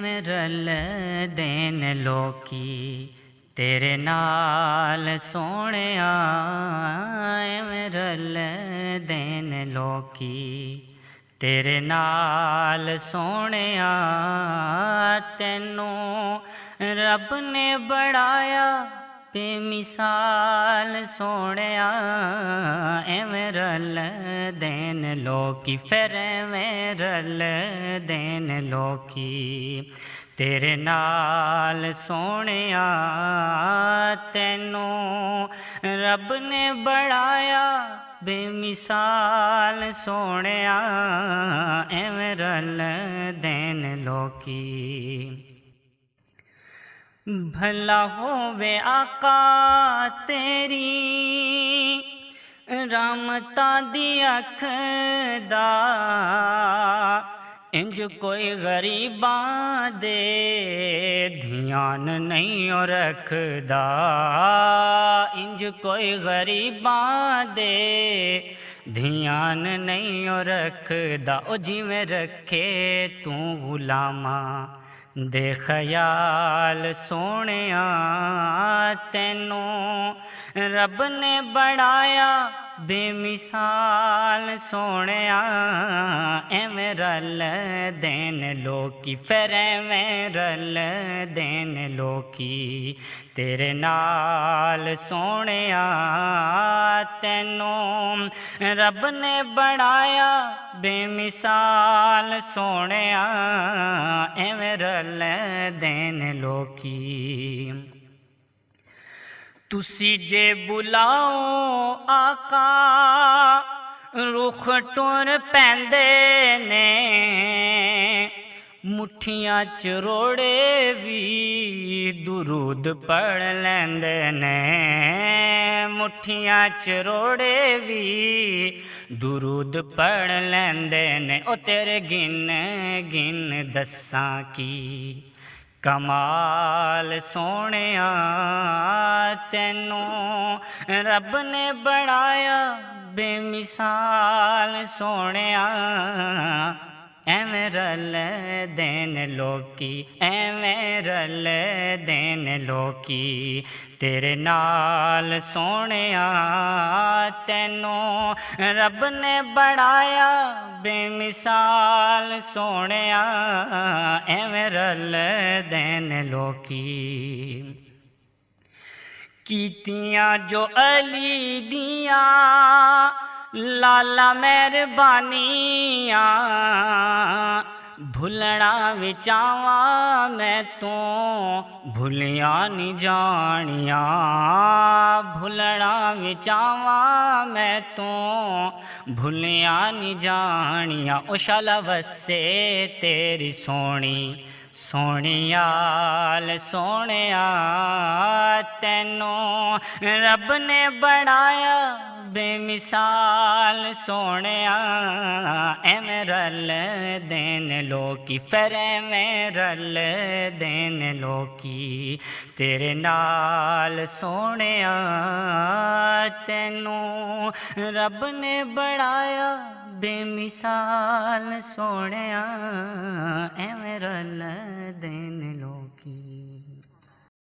ਐਵੇਂ ਰਲਦੇ ਨੇ ਲੋਕੀ ਤੇਰੇ ਨਾਲ ਸੋਹਣਿਆ, ਐਵੇਂ ਰਲਦੇ ਨੇ ਲੋਕੀ ਤੇਰੇ ਨਾਲ ਸੋਹਣਿਆ। ਤੈਨੂੰ ਰੱਬ ਨੇ ਬਣਾਇਆ बेमिसाल सोहणिया, एवें रलदे ने लोकी, फिर एवें रलदे ने लोकी तेरे नाल सोहणिया। तैनू रब ने बनाया बेमिसाल सोहणिया, एवें रलदे ने लोकी। भला होवे आका तेरी रहमतां दी अख दा, इंज कोई गरीबां दे ध्यान नहीं रखदा, इंज कोई गरीबां दे ध्यान नहीं रखदा। ओ जिवें रखे तू गुलामा दे ख्याल सोहणिया। तैनू रब ने बनाया बेमिसाल सोहणिया, एवें रलदे ने लोकी, फिर एवें रलदे ने लोकी तेरे नाल सोहणिया। तैनू रब ने बनाया बेमिसाल सोहणिया, एवें रलदे ने लोकी। तुसी जे बुलाओ आका रुख टुर पैंदे ने, मुठियां च रोड़े भी दुरूद पढ़ लैंदे ने, मुठियां च रोड़े भी दुरूद पढ़ लैंदे ने। ओ तेरे गिन गिन दस्सां की कमाल सोहणिया। तैनू रब ने बनाया बेमिसाल सोहणिया, एवें रलदे ने लोकी, एवें रलदे ने लोकी तेरे नाल सोहणिया। तैनू रब ने बनाया बेमिसाल सोहणिया, एवें रलदे ने लोकी। कीतियां जो अली दियां लाला मेहरबानियां, भुलना विचावा मैं तो भुलिया नहीं जानिया, भुलना विचावा मैं तो भुलिया नहीं जानिया। ओ शाला वसे तेरी सोहनी सोहणियाल सोहणिया। तैनू रब ने बनाया बेमिसाल सोहणिया, एवें रलदे ने लोकी, फिर एवें रलदे ने लोकी तेरे नाल सोहणिया। तैनू रब ने बनाया बेमिसाल सोहणिया, एवें रलदे ने लोकी।